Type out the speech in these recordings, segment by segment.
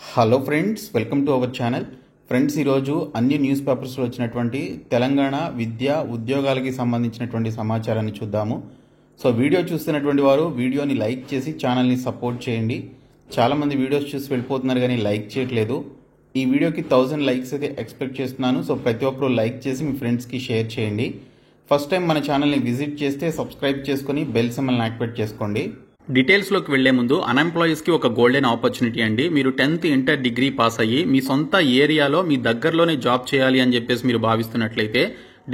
Hello friends, welcome to our channel. Friends, ఈరోజు అన్ని news పేపర్స్లో వచ్చినటువంటి తెలంగాణ విద్యా ఉద్యోగాలకి సంబంధించినటువంటి సమాచారాన్ని చూద్దాము. సో వీడియో చూస్తున్నటువంటి వారు వీడియోని లైక్ చేసి ఛానల్ని సపోర్ట్ చేయండి. చాలామంది వీడియోస్ చూసి వెళ్ళిపోతున్నారు కానీ లైక్ చేయట్లేదు. ఈ వీడియోకి 1000 లైక్స్ అయితే ఎక్స్పెక్ట్ చేస్తున్నాను. సో ప్రతి ఒక్కరూ లైక్ చేసి మీ ఫ్రెండ్స్కి షేర్ చేయండి. ఫస్ట్ టైం మన ఛానల్ని విజిట్ చేస్తే సబ్స్క్రైబ్ చేసుకుని బెల్ సింబల్ని యాక్టివేట్ చేసుకోండి. డీటెయిల్స్లోకి వెళ్లే ముందు అన్ఎంప్లాయీస్కి ఒక గోల్డెన్ ఆపర్చునిటీ అండి. మీరు 10th ఇంటర్ డిగ్రీ పాస్ అయ్యి మీ సొంత ఏరియాలో మీ దగ్గరలోనే జాబ్ చేయాలి అని చెప్పేసి మీరు భావిస్తున్నట్లయితే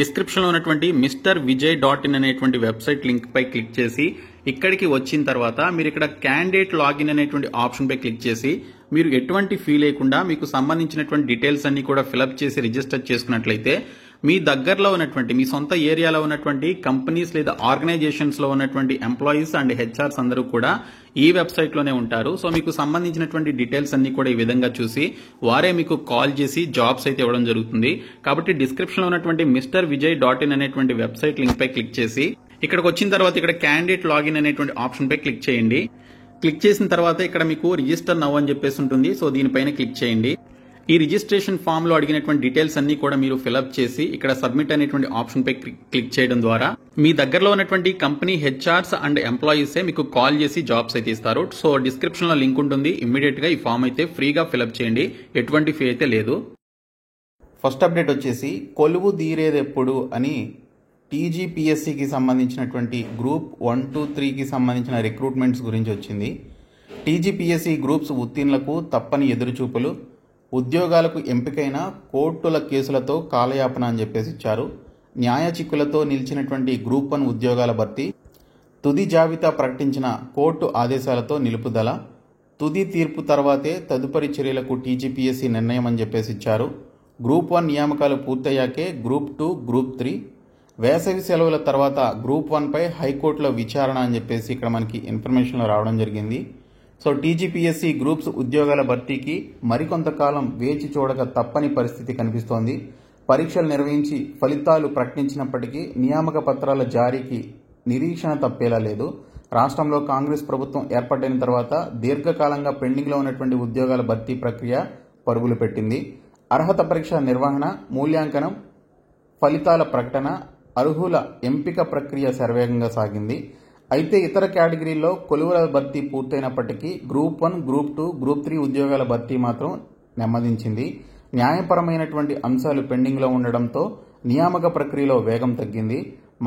డిస్క్రిప్షన్లో ఉన్నటువంటి MrVijay.in అనేటువంటి వెబ్సైట్ లింక్ పై క్లిక్ చేసి ఇక్కడికి వచ్చిన తర్వాత మీరు ఇక్కడ క్యాండిడేట్ లాగిన్ అనేటువంటి ఆప్షన్ పై క్లిక్ చేసి మీరు ఎటువంటి ఫీ లేకుండా మీకు సంబంధించినటువంటి డీటెయిల్స్ అన్ని కూడా ఫిలప్ చేసి రిజిస్టర్ చేసుకున్నట్లయితే మీ దగ్గరలో ఉన్నటువంటి మీ సొంత ఏరియాలో ఉన్నటువంటి కంపెనీస్ లేదా ఆర్గనైజేషన్స్ లో ఉన్నటువంటి ఎంప్లాయీస్ అండ్ హెచ్ఆర్స్ అందరూ కూడా ఈ వెబ్సైట్ లోనే ఉంటారు. సో మీకు సంబంధించినటువంటి డీటెయిల్స్ అన్ని కూడా ఈ విధంగా చూసి వారే మీకు కాల్ చేసి జాబ్స్ అయితే ఇవ్వడం జరుగుతుంది. కాబట్టి డిస్క్రిప్షన్ లో ఉన్నటువంటి MrVijay.in అనేటువంటి వెబ్సైట్ లింక్ పై క్లిక్ చేసి ఇక్కడికి వచ్చిన తర్వాత ఇక్కడ క్యాండిడేట్ లాగిన్ అనేటువంటి ఆప్షన్ పై క్లిక్ చేయండి. క్లిక్ చేసిన తర్వాత ఇక్కడ మీకు రిజిస్టర్ నౌ అని చెప్పేసి ఉంటుంది. సో దీనిపైన క్లిక్ చేయండి. ఈ రిజిస్ట్రేషన్ ఫామ్ లో అడిగినటువంటి డీటెయిల్స్ అన్ని కూడా మీరు ఫిలప్ చేసి ఇక్కడ సబ్మిట్ అనేటువంటి ఆప్షన్ పై క్లిక్ చేయడం ద్వారా మీ దగ్గరలో ఉన్నటువంటి కంపెనీ హెచ్ఆర్స్ అండ్ ఎంప్లాయీసే మీకు కాల్ చేసి జాబ్స్ అయితే ఇస్తారు. సో డిస్క్రిప్షన్ లో లింక్ ఉంటుంది. ఇమ్మీడియట్ గా ఈ ఫామ్ అయితే ఫ్రీగా ఫిలప్ చేయండి. ఎటువంటి ఫీ అయితే లేదు. ఫస్ట్ అప్డేట్ వచ్చేసి కొలువు తీరేదెప్పుడు అని టీజీపీఎస్సీకి సంబంధించినటువంటి గ్రూప్ 1, 2, 3కి సంబంధించిన రిక్రూట్మెంట్స్ గురించి వచ్చింది. టీజీపీఎస్సీ గ్రూప్స్ ఉత్తీర్ణులకు తప్పని ఎదురుచూపులు, ఉద్యోగాలకు ఎంపికైన కోర్టుల కేసులతో కాలయాపన అని చెప్పేసి ఇచ్చారు. న్యాయ చిక్కులతో నిలిచినటువంటి గ్రూప్ 1 ఉద్యోగాల భర్తీ, తుది జాబితా ప్రకటించిన కోర్టు ఆదేశాలతో నిలుపుదల, తుది తీర్పు తర్వాతే తదుపరి చర్యలకు టీజీపీఎస్సీ నిర్ణయం అని చెప్పేసి ఇచ్చారు. గ్రూప్ 1 నియామకాలు పూర్తయ్యాకే గ్రూప్ 2, గ్రూప్ 3, వేసవి సెలవుల తర్వాత గ్రూప్ 1 పై హైకోర్టులో విచారణ అని చెప్పేసి ఇక్కడ మనకి ఇన్ఫర్మేషన్లో రావడం జరిగింది. సో టీజీపీఎస్సీ గ్రూప్స్ ఉద్యోగాల భర్తీకి మరికొంతకాలం వేచి చూడక తప్పని పరిస్థితి కనిపిస్తోంది. పరీక్షలు నిర్వహించి ఫలితాలు ప్రకటించినప్పటికీ నియామక పత్రాల జారీకి నిరీక్షణ తప్పేలా లేదు. రాష్ట్రంలో కాంగ్రెస్ ప్రభుత్వం ఏర్పాటైన తర్వాత దీర్ఘకాలంగా పెండింగ్లో ఉన్నటువంటి ఉద్యోగాల భర్తీ ప్రక్రియ పరుగులు పెట్టింది. అర్హత పరీక్ష నిర్వహణ, మూల్యాంకనం, ఫలితాల ప్రకటన, అర్హుల ఎంపిక ప్రక్రియ శరవేగంగా సాగింది. అయితే ఇతర కేటగిరీల్లో కొలువుల భర్తీ పూర్తయినప్పటికీ గ్రూప్ 1, గ్రూప్ 2, గ్రూప్ 3 ఉద్యోగాల భర్తీ మాత్రం నెమ్మదించింది. న్యాయపరమైనటువంటి అంశాలు పెండింగ్లో ఉండడంతో నియామక ప్రక్రియలో వేగం తగ్గింది.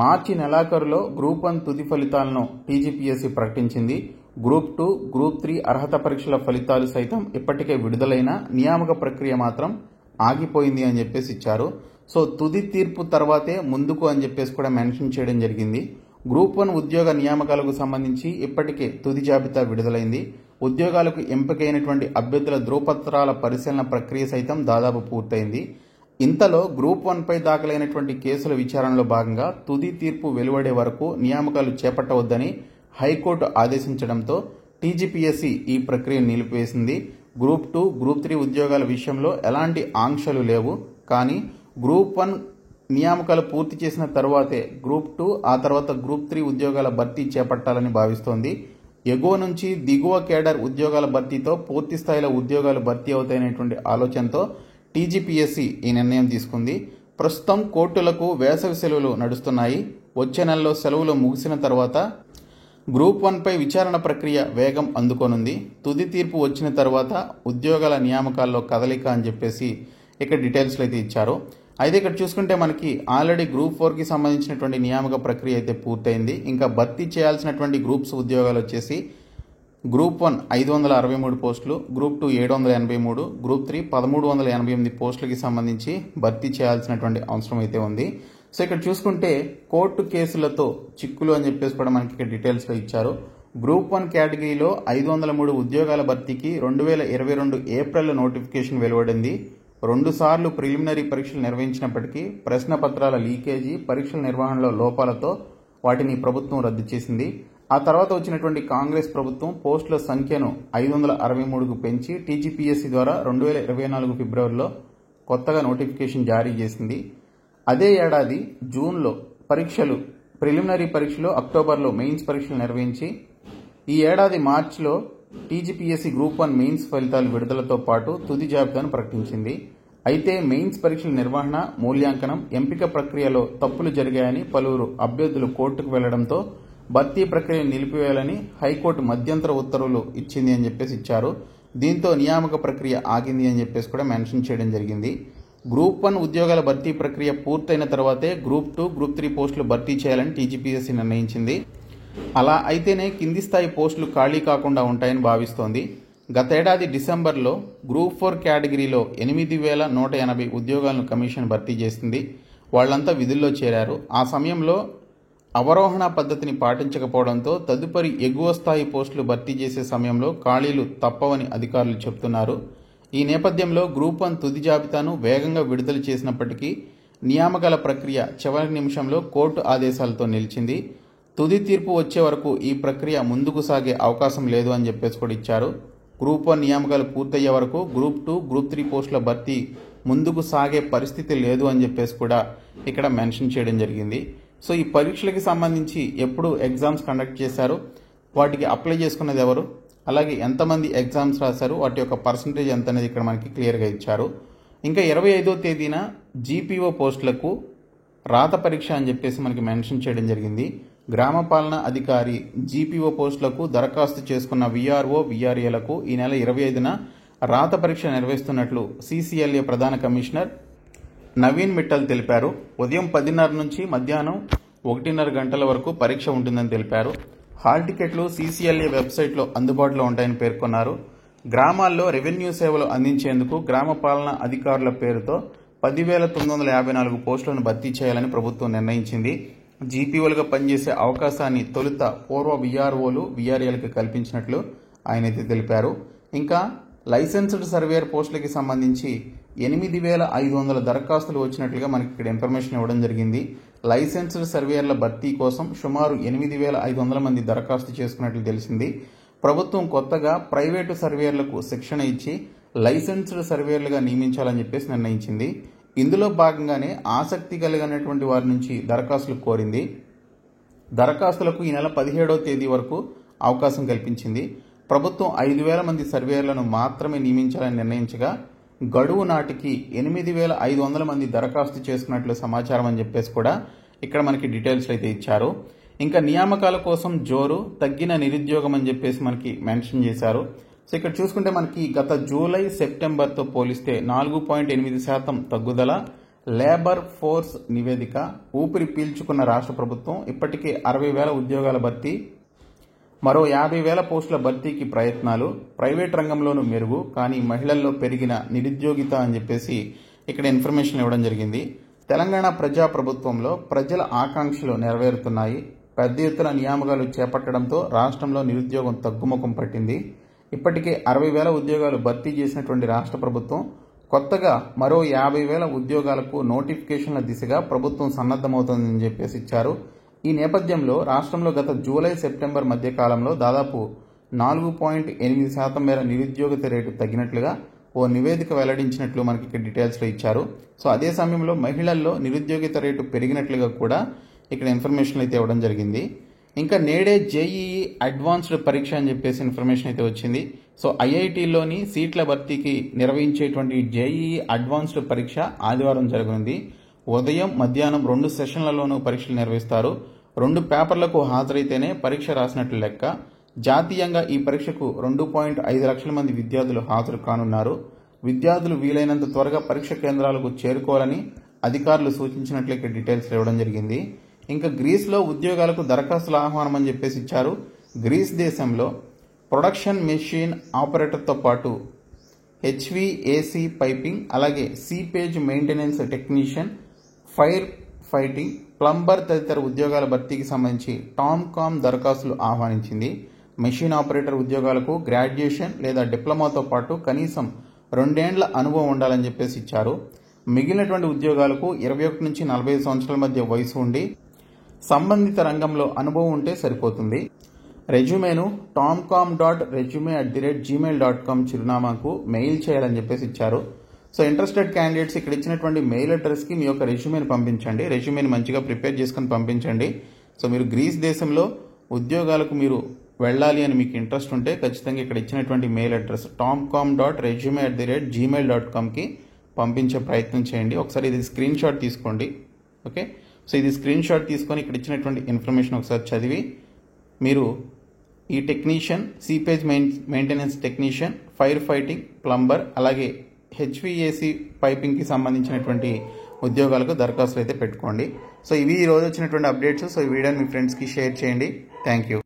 మార్చి నెలాఖరులో గ్రూప్ 1 తుది ఫలితాలను టీజీపీఎస్సీ ప్రకటించింది. గ్రూప్ 2, గ్రూప్ 3 అర్హత పరీక్షల ఫలితాలు సైతం ఇప్పటికే విడుదలైన నియామక ప్రక్రియ మాత్రం ఆగిపోయింది అని చెప్పేసి ఇచ్చారు. సో తుది తీర్పు తర్వాతే ముందుకు అని చెప్పేసి కూడా మెన్షన్ చేయడం జరిగింది. గ్రూప్ 1 ఉద్యోగ నియామకాలకు సంబంధించి ఇప్పటికే తుది జాబితా విడుదలైంది. ఉద్యోగాలకు ఎంపికైనటువంటి అభ్యర్థుల ధృవపత్రాల పరిశీలన ప్రక్రియ సైతం దాదాపు పూర్తయింది. ఇంతలో గ్రూప్ 1 పై దాఖలైనటువంటి కేసుల విచారణలో భాగంగా తుది తీర్పు వెలువడే వరకు నియామకాలు చేపట్టవద్దని హైకోర్టు ఆదేశించడంతో టీజీపీఎస్సీ ఈ ప్రక్రియను నిలిపివేసింది. గ్రూప్ 2, గ్రూప్ 3 ఉద్యోగాల విషయంలో ఎలాంటి ఆంక్షలు లేవు. కానీ గ్రూప్ 1 నియామకాలు పూర్తి చేసిన తర్వాతే గ్రూప్ 2, ఆ తర్వాత గ్రూప్ 3 ఉద్యోగాల భర్తీ చేపట్టాలని భావిస్తోంది. ఎగువ నుంచి దిగువ కేడర్ ఉద్యోగాల భర్తీతో పూర్తి స్థాయిలో ఉద్యోగాలు భర్తీ అవుతాయనేటువంటి ఆలోచనతో టీజీపీఎస్సీ ఈ నిర్ణయం తీసుకుంది. ప్రస్తుతం కోర్టులకు వేసవి సెలవులు నడుస్తున్నాయి. వచ్చే నెలలో సెలవులు ముగిసిన తర్వాత గ్రూప్ 1 పై విచారణ ప్రక్రియ వేగం అందుకోనుంది. తుది తీర్పు వచ్చిన తర్వాత ఉద్యోగాల నియామకాల్లో కదలిక అని చెప్పేసి ఇక్కడ డీటెయిల్స్లో అయితే ఇచ్చారు. అయితే ఇక్కడ చూసుకుంటే మనకి ఆల్రెడీ గ్రూప్ 4కి సంబంధించినటువంటి నియామక ప్రక్రియ అయితే పూర్తయింది. ఇంకా భర్తీ చేయాల్సినటువంటి గ్రూప్స్ ఉద్యోగాలు వచ్చేసి గ్రూప్ 1 563 పోస్టులు, గ్రూప్ 2 783, గ్రూప్ 3 1388 పోస్టులకి సంబంధించి భర్తీ చేయాల్సినటువంటి అవసరం అయితే ఉంది. సో ఇక్కడ చూసుకుంటే కోర్టు కేసులతో చిక్కులు అని చెప్పేసి కూడా మనకి ఇక్కడ డీటెయిల్స్లో ఇచ్చారు. గ్రూప్ 1 కేటగిరీలో 503 ఉద్యోగాల భర్తీకి 2022 ఏప్రిల్లో నోటిఫికేషన్ వెలువడింది. 2 సార్లు ప్రిలిమినరీ పరీక్షలు నిర్వహించినప్పటికీ ప్రశ్న పత్రాల లీకేజీ, పరీక్షల నిర్వహణలో లోపాలతో వాటిని ప్రభుత్వం రద్దు చేసింది. ఆ తర్వాత వచ్చినటువంటి కాంగ్రెస్ ప్రభుత్వం పోస్టుల సంఖ్యను 563కు పెంచి టీజీపీఎస్సీ ద్వారా 2024 ఫిబ్రవరిలో కొత్తగా నోటిఫికేషన్ జారీ చేసింది. అదే ఏడాది జూన్లో ప్రిలిమినరీ పరీక్షలు, అక్టోబర్లో మెయిన్స్ పరీక్షలు నిర్వహించి ఈ ఏడాది మార్చిలో టీజీపీఎస్సీ గ్రూప్ 1 మెయిన్స్ ఫలితాలు విడుదలతో పాటు తుది జాబితాను ప్రకటించింది. అయితే మెయిన్స్ పరీక్షల నిర్వహణ, మూల్యాంకనం, ఎంపిక ప్రక్రియలో తప్పులు జరిగాయని పలువురు అభ్యర్థులు కోర్టుకు వెళ్లడంతో భర్తీ ప్రక్రియను నిలిపివేయాలని హైకోర్టు మధ్యంతర ఉత్తర్వులు ఇచ్చింది అని చెప్పేసి ఇచ్చారు. దీంతో నియామక ప్రక్రియ ఆగింది అని చెప్పేసి కూడా మెన్షన్ చేయడం జరిగింది. గ్రూప్ 1 ఉద్యోగాల భర్తీ ప్రక్రియ పూర్తయిన తర్వాతే గ్రూప్ 2, గ్రూప్ 3 పోస్టులు భర్తీ చేయాలని టీజీపీఎస్సీ నిర్ణయించింది. అలా అయితేనే కింది స్థాయి పోస్టులు ఖాళీ కాకుండా ఉంటాయని భావిస్తోంది. గతేడాది డిసెంబర్లో గ్రూప్ 4 కేటగిరీలో 8,180 ఉద్యోగాలను కమిషన్ భర్తీ చేసింది. వాళ్లంతా విధుల్లో చేరారు. ఆ సమయంలో అవరోహణ పద్ధతిని పాటించకపోవడంతో తదుపరి ఎగువ స్థాయి పోస్టులు భర్తీ చేసే సమయంలో ఖాళీలు తప్పవని అధికారులు చెబుతున్నారు. ఈ నేపథ్యంలో గ్రూప్ 1 తుది జాబితాను వేగంగా విడుదల చేసినప్పటికీ నియామకాల ప్రక్రియ చివరి నిమిషంలో కోర్టు ఆదేశాలతో నిలిచింది. తుది తీర్పు వచ్చే వరకు ఈ ప్రక్రియ ముందుకు సాగే అవకాశం లేదు అని చెప్పేసి కూడా ఇచ్చారు. గ్రూప్ 1 నియామకాలు పూర్తయ్యే వరకు గ్రూప్ 2, గ్రూప్ 3 పోస్టుల భర్తీ ముందుకు సాగే పరిస్థితి లేదు అని చెప్పేసి కూడా ఇక్కడ మెన్షన్ చేయడం జరిగింది. సో ఈ పరీక్షలకి సంబంధించి ఎప్పుడు ఎగ్జామ్స్ కండక్ట్ చేశారు, వాటికి అప్లై చేసుకున్నది ఎవరు, అలాగే ఎంతమంది ఎగ్జామ్స్ రాశారు, వాటి యొక్క పర్సంటేజ్ ఎంత అనేది ఇక్కడ మనకి క్లియర్గా ఇచ్చారు. ఇంకా 25వ తేదీన జీపీఓ పోస్టులకు రాత పరీక్ష అని చెప్పేసి మనకి మెన్షన్ చేయడం జరిగింది. గ్రామ పాలనా అధికారి జీపీఓ పోస్టులకు దరఖాస్తు చేసుకున్న వీఆర్ఓ, వీఆర్ఏలకు ఈ నెల 25న రాత పరీక్ష నిర్వహిస్తున్నట్లు సీసీఎల్ఏ ప్రధాన కమిషనర్ నవీన్ మిట్టల్ తెలిపారు. ఉదయం 10:30 నుంచి మధ్యాహ్నం 1:30 గంటల వరకు పరీక్ష ఉంటుందని తెలిపారు. హాల్ టికెట్లు సీసీఎల్ఏ వెబ్సైట్లో అందుబాటులో ఉంటాయని పేర్కొన్నారు. గ్రామాల్లో రెవెన్యూ సేవలు అందించేందుకు గ్రామ పాలనా అధికారుల పేరుతో 10,954 పోస్టులను భర్తీ చేయాలని ప్రభుత్వం నిర్ణయించింది. జీపీఓలుగా పనిచేసే అవకాశాన్ని తొలుత పూర్వ వీఆర్ఓలు, వీఆర్ఏలకు కల్పించినట్లు ఆయనైతే తెలిపారు. ఇంకా లైసెన్స్డ్ సర్వేయర్ పోస్టులకి సంబంధించి 8,500 దరఖాస్తులు వచ్చినట్లుగా మనకి ఇక్కడ ఇన్ఫర్మేషన్ ఇవ్వడం జరిగింది. లైసెన్స్డ్ సర్వేయర్ల భర్తీ కోసం సుమారు 8,500 మంది దరఖాస్తు చేసుకున్నట్లు తెలిసింది. ప్రభుత్వం కొత్తగా ప్రైవేటు సర్వేయర్లకు శిక్షణ ఇచ్చి లైసెన్స్డ్ సర్వేయర్లుగా నియమించాలని చెప్పేసి నిర్ణయించింది. ఇందులో భాగంగానే ఆసక్తి కలిగినటువంటి వారి నుంచి దరఖాస్తులు కోరింది. దరఖాస్తులకు ఈ నెల 17వ తేదీ వరకు అవకాశం కల్పించింది. ప్రభుత్వం 5,000 మంది సర్వేయర్లను మాత్రమే నియమించాలని నిర్ణయించగా గడువు నాటికి 8,500 మంది దరఖాస్తు చేసుకున్నట్లు సమాచారం అని చెప్పేసి కూడా ఇక్కడ మనకి డీటెయిల్స్ అయితే ఇచ్చారు. ఇంకా నియామకాల కోసం జోరు, తగ్గిన నిరుద్యోగం అని చెప్పేసి మనకి మెన్షన్ చేశారు. సో ఇక్కడ చూసుకుంటే మనకి గత జూలై, సెప్టెంబర్తో పోలిస్తే 4.8% తగ్గుదల. లేబర్ ఫోర్స్ నివేదిక. ఊపిరి పీల్చుకున్న రాష్ట్ర ప్రభుత్వం ఇప్పటికే 60,000 ఉద్యోగాల భర్తీ, మరో 50,000 పోస్టుల భర్తీకి ప్రయత్నాలు. ప్రైవేట్ రంగంలోనూ మెరుగు, కానీ మహిళల్లో పెరిగిన నిరుద్యోగిత అని చెప్పేసి ఇక్కడ ఇన్ఫర్మేషన్ ఇవ్వడం జరిగింది. తెలంగాణ ప్రజాప్రభుత్వంలో ప్రజల ఆకాంక్షలు నెరవేరుతున్నాయి. పెద్ద ఎత్తున నియామకాలు చేపట్టడంతో రాష్ట్రంలో నిరుద్యోగం తగ్గుముఖం పట్టింది. ఇప్పటికే 60,000 ఉద్యోగాలు భర్తీ చేసినటువంటి రాష్ట్ర ప్రభుత్వం కొత్తగా మరో 50,000 ఉద్యోగాలకు నోటిఫికేషన్ల దిశగా ప్రభుత్వం సన్నద్దమవుతోందని చెప్పేసి ఇచ్చారు. ఈ నేపథ్యంలో రాష్ట్రంలో గత జూలై, సెప్టెంబర్ మధ్య కాలంలో దాదాపు 4.8% మేర నిరుద్యోగత రేటు తగ్గినట్లుగా ఓ నివేదిక వెల్లడించినట్లు మనకి ఇక్కడ డీటెయిల్స్లో ఇచ్చారు. సో అదే సమయంలో మహిళల్లో నిరుద్యోగిత రేటు పెరిగినట్లుగా కూడా ఇక్కడ ఇన్ఫర్మేషన్ అయితే ఇవ్వడం జరిగింది. ఇంకా నేడే జేఈఈ అడ్వాన్స్డ్ పరీక్ష అని చెప్పేసి ఇన్ఫర్మేషన్ అయితే వచ్చింది. సో ఐఐటీలోని సీట్ల భర్తీకి నిర్వహించేటువంటి జేఈఈ అడ్వాన్స్డ్ పరీక్ష ఆదివారం జరగనుంది. ఉదయం, మధ్యాహ్నం 2 సెషన్లలోనూ పరీక్షలు నిర్వహిస్తారు. 2 పేపర్లకు హాజరైతేనే పరీక్ష రాసినట్లు లెక్క. జాతీయంగా ఈ పరీక్షకు 2.5 లక్షల మంది విద్యార్థులు హాజరు కానున్నారు. విద్యార్థులు వీలైనంత త్వరగా పరీక్ష కేంద్రాలకు చేరుకోవాలని అధికారులు సూచించినట్లు ఇక్కడ డీటెయిల్స్ ఇవ్వడం జరిగింది. ఇంకా గ్రీస్లో ఉద్యోగాలకు దరఖాస్తుల ఆహ్వానం అని చెప్పేసి ఇచ్చారు. గ్రీస్ దేశంలో ప్రొడక్షన్ మెషిన్ ఆపరేటర్తో పాటు హెచ్విఏసి పైపింగ్, అలాగే seepage maintenance technician, fire fighting, plumber తదితర ఉద్యోగాల భర్తీకి సంబంధించి టామ్కామ్ దరఖాస్తులు ఆహ్వానించింది. మెషిన్ ఆపరేటర్ ఉద్యోగాలకు గ్రాడ్యుయేషన్ లేదా డిప్లొమాతో పాటు కనీసం 2 ఏళ్ల అనుభవం ఉండాలని చెప్పేసి ఇచ్చారు. మిగిలినటువంటి ఉద్యోగాలకు 21 నుంచి 45 సంవత్సరాల మధ్య వయసు ఉండి సంబంధిత రంగంలో అనుభవం ఉంటే సరిపోతుంది. రెజ్యూమేను tomcom.resume@gmail.com చిరునామాకు మెయిల్ చేయాలని చెప్పేసి ఇచ్చారు. సో ఇంట్రెస్టెడ్ క్యాండిడేట్స్ ఇక్కడ ఇచ్చినటువంటి మెయిల్ అడ్రస్కి మీ యొక్క రెజ్యూమేని పంపించండి. రెజ్యూమేని మంచిగా ప్రిపేర్ చేసుకుని పంపించండి. సో మీరు గ్రీస్ దేశంలో ఉద్యోగాలకు మీరు వెళ్ళాలి అని మీకు ఇంట్రెస్ట్ ఉంటే ఖచ్చితంగా ఇక్కడ ఇచ్చినటువంటి మెయిల్ అడ్రస్ tomcom.resume@gmail.comకి పంపించే ప్రయత్నం చేయండి. ఒకసారి ఇది స్క్రీన్ షాట్ తీసుకోండి. ఓకే, సో ఇది స్క్రీన్ షాట్ తీసుకొని ఇక్కడ ఇచ్చినటువంటి ఇన్ఫర్మేషన్ ఒకసారి చదివి మీరు ఈ technician, seepage maintenance technician, fire fighting, plumber, అలాగే హెచ్విఏసి పైపింగ్కి సంబంధించినటువంటి ఉద్యోగాలకు దరఖాస్తులు అయితే పెట్టుకోండి. సో ఇవి ఈరోజు వచ్చినటువంటి అప్డేట్స్. సో ఈ వీడియోని మీ ఫ్రెండ్స్కి షేర్ చేయండి. Thank you.